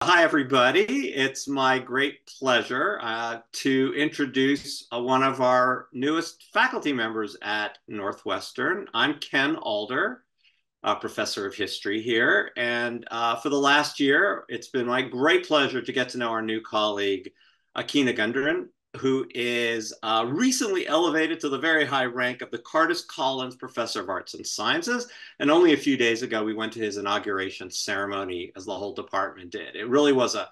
Hi, everybody. It's my great pleasure to introduce one of our newest faculty members at Northwestern. I'm Ken Alder, a professor of history here. And for the last year, it's been my great pleasure to get to know our new colleague, Akin Ogundiran, who is recently elevated to the very high rank of the Curtis Collins Professor of Arts and Sciences. And only a few days ago, we went to his inauguration ceremony, as the whole department did. It really was a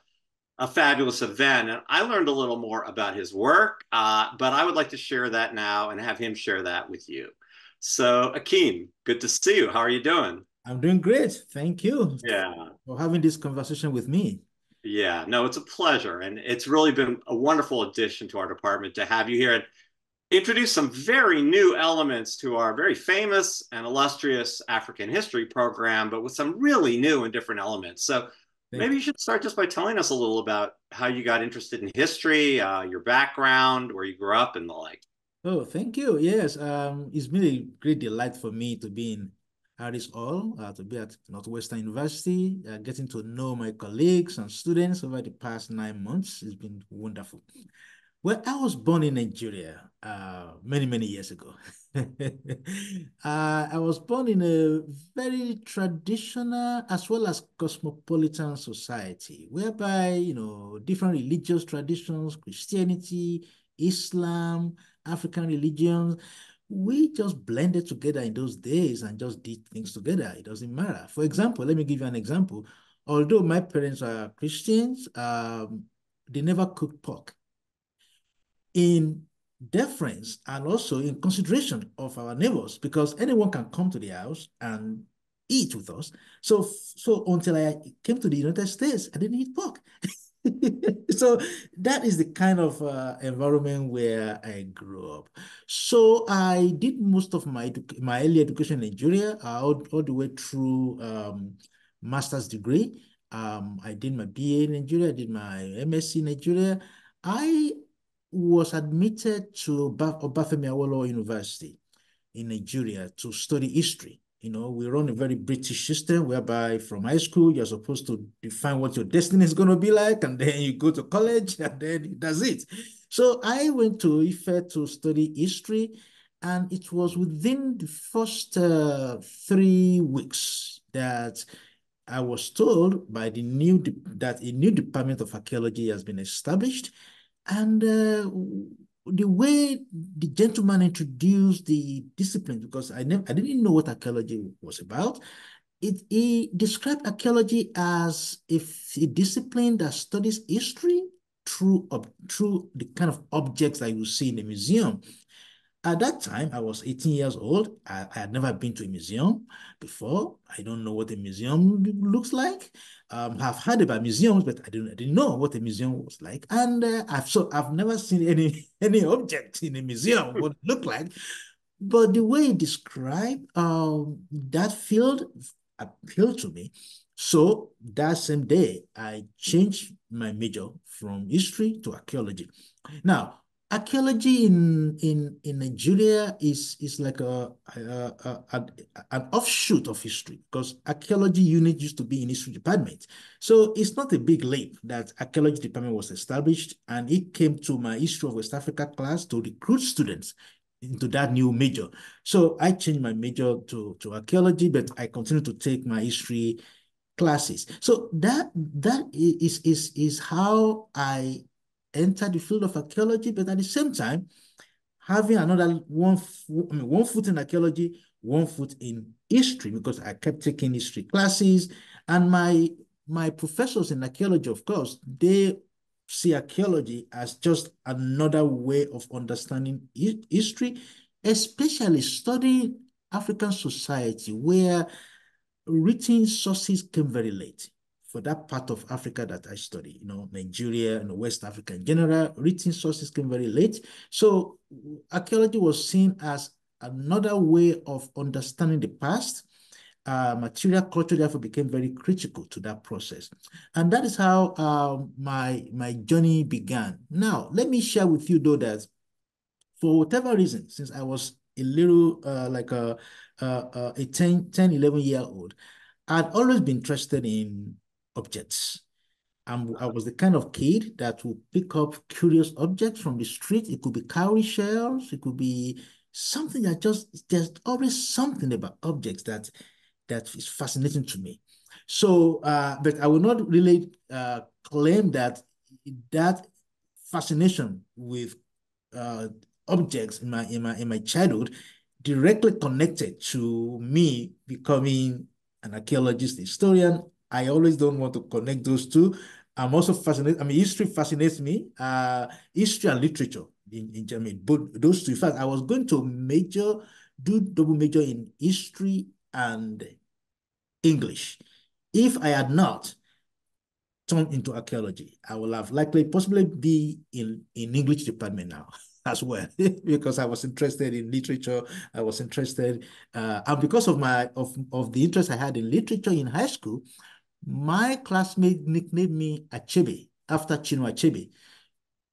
fabulous event. And I learned a little more about his work, but I would like to share that now and have him share that with you. So, Akin, good to see you. How are you doing? I'm doing great. Thank you Yeah. for having this conversation with me. Yeah, no, it's a pleasure. And it's really been a wonderful addition to our department to have you here and introduce some very new elements to our very famous and illustrious African history program, but with some really new and different elements. So Thank maybe you should start just by telling us a little about how you got interested in history, your background, where you grew up, and the like. Oh, thank you. Yes, it's been a great delight for me to be in Harris Hall, to be at Northwestern University, getting to know my colleagues and students over the past 9 months. It's been wonderful. Well, I was born in Nigeria many, many years ago. I was born in a very traditional as well as cosmopolitan society, whereby, different religious traditions, Christianity, Islam, African religions, we just blended together in those days and just did things together. It doesn't matter. For example, let me give you an example. Although my parents are Christians, they never cooked pork in deference and also in consideration of our neighbors, because anyone can come to the house and eat with us. So until I came to the United States, I didn't eat pork. So that is the kind of environment where I grew up. So I did most of my early education in Nigeria, all the way through master's degree. I did my BA in Nigeria, I did my MSc in Nigeria. I was admitted to Obafemi Awolowo University in Nigeria to study history. We run a very British system whereby from high school, you're supposed to define what your destiny is going to be like, and then you go to college, and then that's it. So I went to Ife to study history, and it was within the first 3 weeks that I was told by that a new department of archaeology has been established, and the way the gentleman introduced the discipline, because I didn't know what archaeology was about. He described archaeology as a discipline that studies history through the kind of objects that you see in a museum. At that time, I was 18 years old. I had never been to a museum before. I don't know what a museum looks like. I've heard about museums, but I didn't know what a museum was like. And I've never seen any any object in a museum what it looked like. But the way he described that field appealed to me. So that same day, I changed my major from history to archaeology. Now, archaeology in Nigeria is like an offshoot of history, because archaeology unit used to be in history department. So it's not a big leap that archaeology department was established, and it came to my history of West Africa class to recruit students into that new major. So I changed my major to archaeology, but I continue to take my history classes. So that is how I entered the field of archaeology, but at the same time, having another one foot in archaeology, 1 foot in history, because I kept taking history classes. And my professors in archaeology, of course, they see archaeology as just another way of understanding history, especially studying African society, where written sources came very late. For that part of Africa that I study, Nigeria and West Africa in general, written sources came very late. So archaeology was seen as another way of understanding the past. Material culture therefore became very critical to that process. And that is how my journey began. Now, let me share with you, though, that for whatever reason, since I was a little like a 10, 11-year-old, I'd always been interested in objects. I was the kind of kid that would pick up curious objects from the street. It could be cowrie shells. It could be something that there's always something about objects that is fascinating to me. So, but I will not really claim that fascination with uh, objects in my childhood directly connected to me becoming an archaeologist, historian. I always don't want to connect those two. I'm also fascinated. I mean, history fascinates me. History and literature in Germany, both those two. In fact, I was going to do double major in history and English. If I had not turned into archaeology, I would have likely possibly be in English department now as well, because I was interested in literature. I was interested, and because of of the interest I had in literature in high school, my classmate nicknamed me Achebe after Chinua Achebe.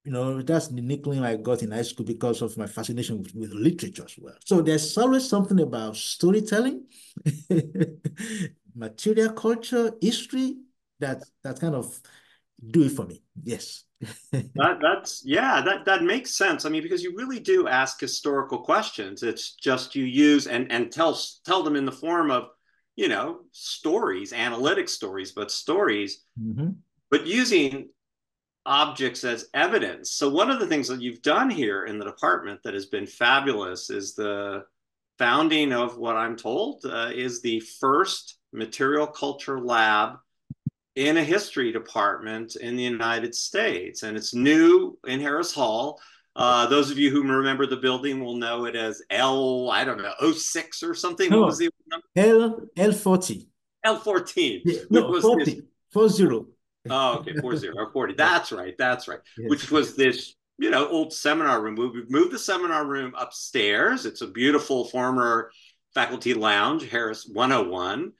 You know, that's the nickname I got in high school because of my fascination with literature as well. So there's always something about storytelling, material culture, history that kind of do it for me. Yes. That's yeah, that makes sense. I mean, because you really do ask historical questions. It's just you use and tell them in the form of, stories, analytic stories, but stories, Mhm. but using objects as evidence. So one of the things that you've done here in the department that has been fabulous is the founding of what I'm told is the first material culture lab in a history department in the United States. And it's new in Harris Hall. Those of you who remember the building will know it as I don't know, '06 or something. What was No, the number? L40. L14, Yeah, which no, was this 40, 40. Oh, okay, 40 or 40. Yes, That's right. That's right. yes. Which was this, old seminar room. We've moved the seminar room upstairs. It's a beautiful former faculty lounge, Harris 101.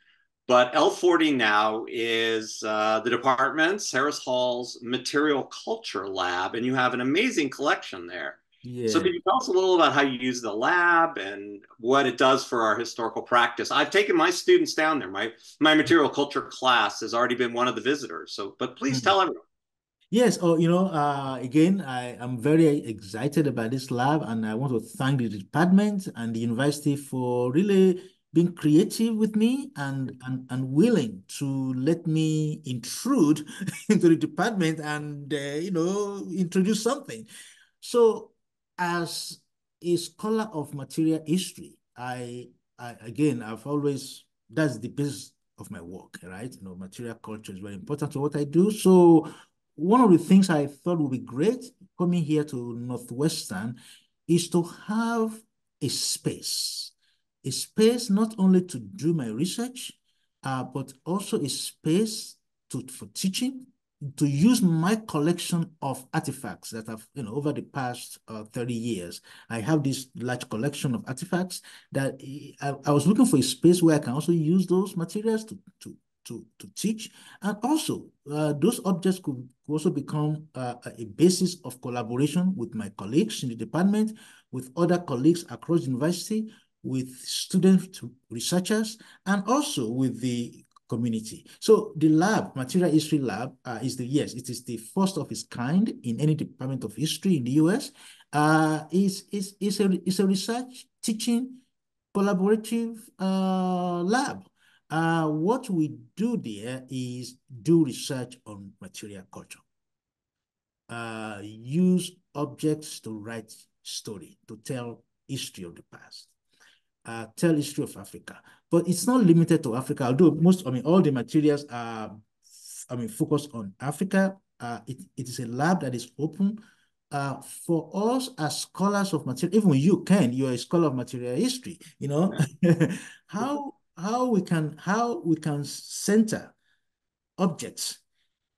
But L40 now is the department's, Harris Hall's material culture lab, and you have an amazing collection there. So Yeah. can you tell us a little about how you use the lab and what it does for our historical practice? I've taken my students down there. My material culture class has already been one of the visitors. So, but please Mm. tell everyone. Yes, again, I am very excited about this lab, and I want to thank the department and the university for really being creative with me and willing to let me intrude into the department and introduce something. So, as a scholar of material history, I've always that's the basis of my work, right? Material culture is very important to what I do. So, one of the things I thought would be great coming here to Northwestern is to have a space not only to do my research, but also a space for teaching, to use my collection of artifacts that have, over the past 30 years. I have this large collection of artifacts that I was looking for a space where I can also use those materials to teach. And also, those objects could also become a basis of collaboration with my colleagues in the department, with other colleagues across the university, with student researchers, and also with the community. So the lab, Material History Lab, it is the first of its kind in any department of history in the US. Is a research, teaching, collaborative lab. What we do there is do research on material culture. Use objects to write story, to tell history of the past, tell history of Africa. But it's not limited to Africa, although all the materials are, focused on Africa. It is a lab that is open for us as scholars of material. Even you're a scholar of material history, how we can center objects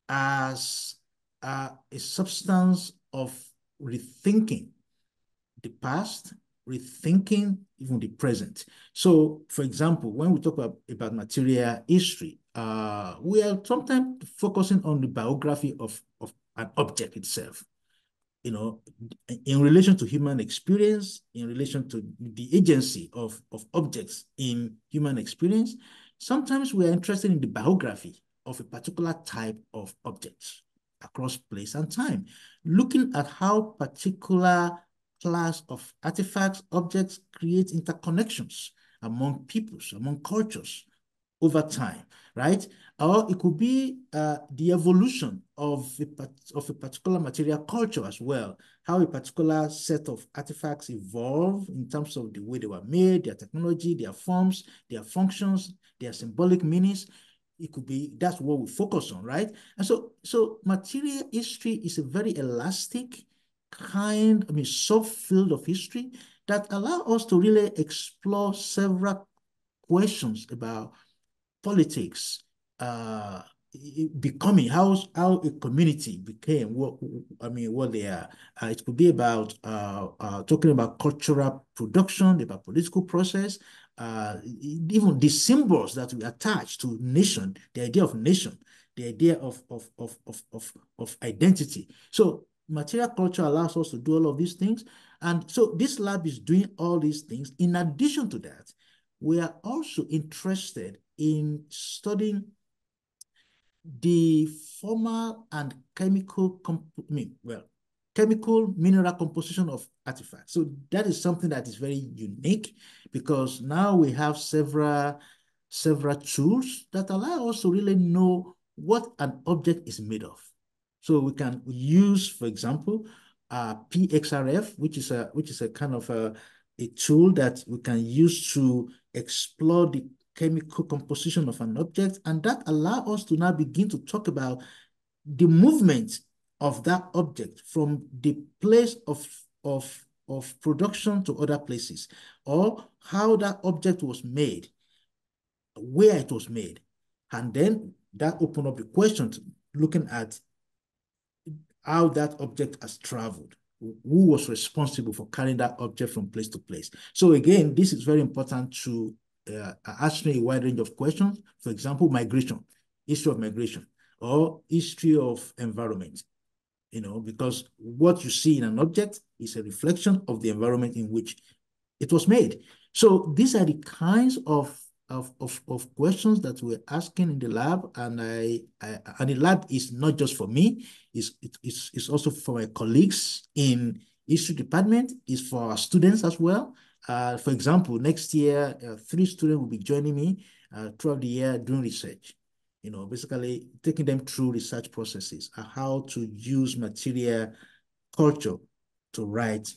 as a substance of rethinking the past, rethinking even the present. So, for example, when we talk about material history, we are sometimes focusing on the biography of an object itself, in relation to human experience, in relation to the agency of objects in human experience. Sometimes we are interested in the biography of a particular type of object across place and time, looking at how particular class of artifacts, objects create interconnections among peoples, among cultures over time, right? Or it could be the evolution of a particular material culture as well, how a particular set of artifacts evolve in terms of the way they were made, their technology, their forms, their functions, their symbolic meanings. It could be, that's what we focus on, right? And so material history is a very elastic kind, subfield of history that allow us to really explore several questions about politics, uh, becoming how a community became what they are. It could be about talking about cultural production, about political process, even the symbols that we attach to nation, the idea of nation, the idea of identity. So material culture allows us to do all of these things. And so this lab is doing all these things. In addition to that, we are also interested in studying the formal and chemical mineral composition of artifacts. So that is something that is very unique because now we have several tools that allow us to really know what an object is made of. So we can use, for example, PXRF, which is a kind of a tool that we can use to explore the chemical composition of an object, and that allows us to now begin to talk about the movement of that object from the place of production to other places, or how that object was made, where it was made. And then that opened up the question to looking at how that object has traveled, who was responsible for carrying that object from place to place. So again, this is very important to answering a wide range of questions. For example, migration, history of migration, or history of environment, because what you see in an object is a reflection of the environment in which it was made. So these are the kinds of questions that we're asking in the lab, and and the lab is not just for me, it's also for my colleagues in history department, is for our students as well. For example, next year, 3 students will be joining me throughout the year doing research, basically taking them through research processes, how to use material culture to write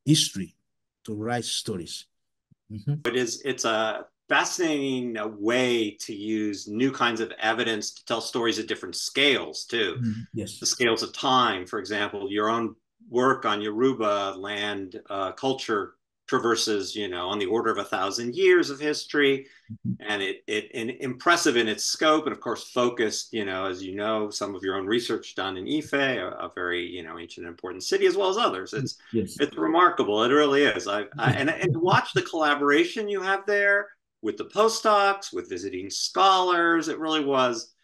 history, to write stories. It's a fascinating way to use new kinds of evidence to tell stories at different scales too. Yes. The scales of time, for example, your own work on Yoruba land culture traverses, on the order of 1,000 years of history, and and impressive in its scope, and of course focused, as some of your own research done in Ife, a very ancient important city, as well as others. It's remarkable. It really is. And to watch the collaboration you have there with the postdocs, with visiting scholars, it really was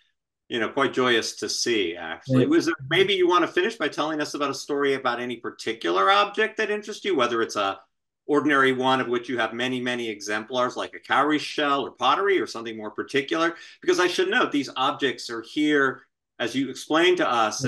quite joyous to see, actually. Was there, maybe you want to finish by telling us about a story about any particular object that interests you, whether it's a ordinary one of which you have many, many exemplars, like a cowrie shell or pottery, or something more particular? Because I should note, these objects are here, as you explained to us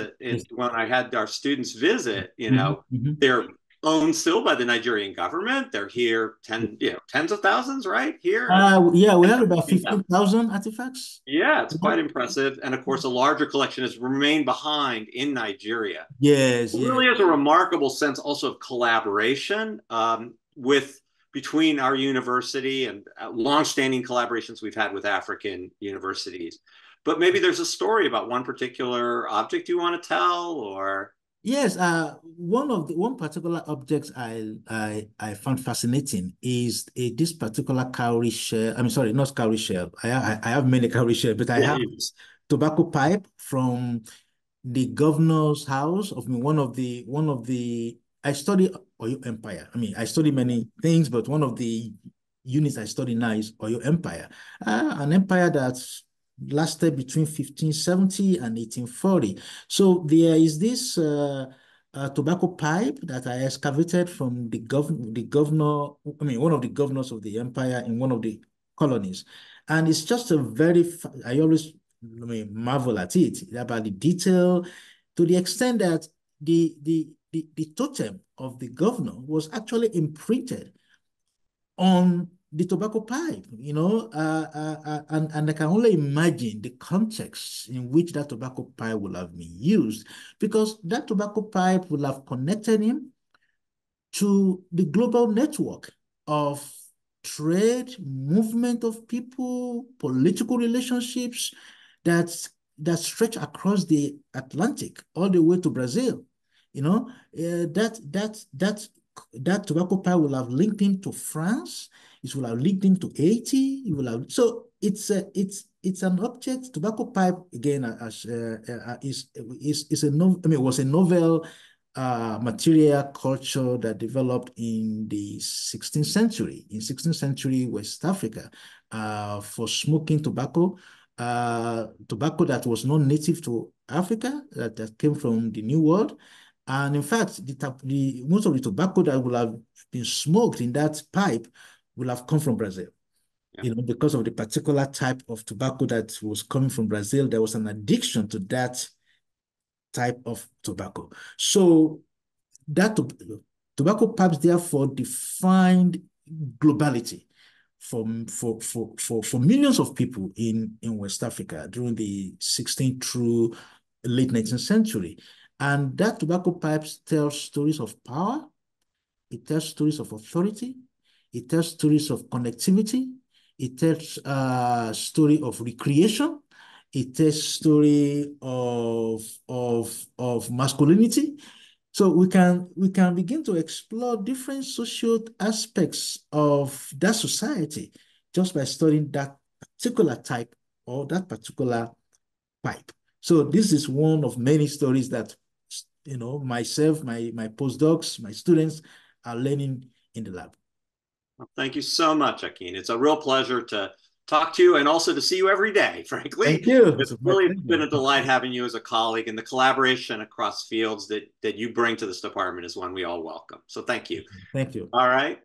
when I had our students visit, they're owned still by the Nigerian government. They're here tens of thousands, right? Here. Yeah, we have about 15,000 artifacts. Yeah, it's quite impressive. And of course, a larger collection has remained behind in Nigeria. Yes, it really is a remarkable sense also of collaboration between our university and longstanding collaborations we've had with African universities. But maybe there's a story about one particular object you want to tell, or yes, one particular object I found fascinating is this particular cowrie shell. I'm sorry, not cowrie shell. I have many cowrie shell, but I have tobacco pipe from the governor's house of one of the. I study Oyo Empire. I study many things, but one of the units I study now is Oyo Empire, an empire that's lasted between 1570 and 1840. So there is this tobacco pipe that I excavated from the governor, one of the governors of the empire in one of the colonies. And it's just I always marvel at it, about the detail, to the extent that the totem of the governor was actually imprinted on the tobacco pipe, and I can only imagine the context in which that tobacco pipe will have been used, because that tobacco pipe will have connected him to the global network of trade, movement of people, political relationships that stretch across the Atlantic all the way to Brazil. That tobacco pipe will have linked him to France. It will have linked him to Haiti. It will have, so it's an object. Tobacco pipe again, is a no, I mean, was a novel material culture that developed in the 16th century, in 16th century West Africa, for smoking tobacco, tobacco that was not native to Africa, that came from the New World. And in fact, most of the tobacco that will have been smoked in that pipe will have come from Brazil. Yeah. Because of the particular type of tobacco that was coming from Brazil, there was an addiction to that type of tobacco. So that tobacco pipes therefore defined globality for millions of people in West Africa during the 16th through late 19th century. And that tobacco pipes tell stories of power, it tells stories of authority, it tells stories of connectivity, it tells a story of recreation, it tells story of masculinity. So we can begin to explore different social aspects of that society just by studying that particular type or that particular pipe. So this is one of many stories that myself, my postdocs, my students are learning in the lab. Well, thank you so much, Akin. It's a real pleasure to talk to you and also to see you every day, Thank frankly. you. It's It's my really been pleasure. a delight having you as a colleague, and the collaboration across fields that you bring to this department is one we all welcome. So thank you. Thank you. All right.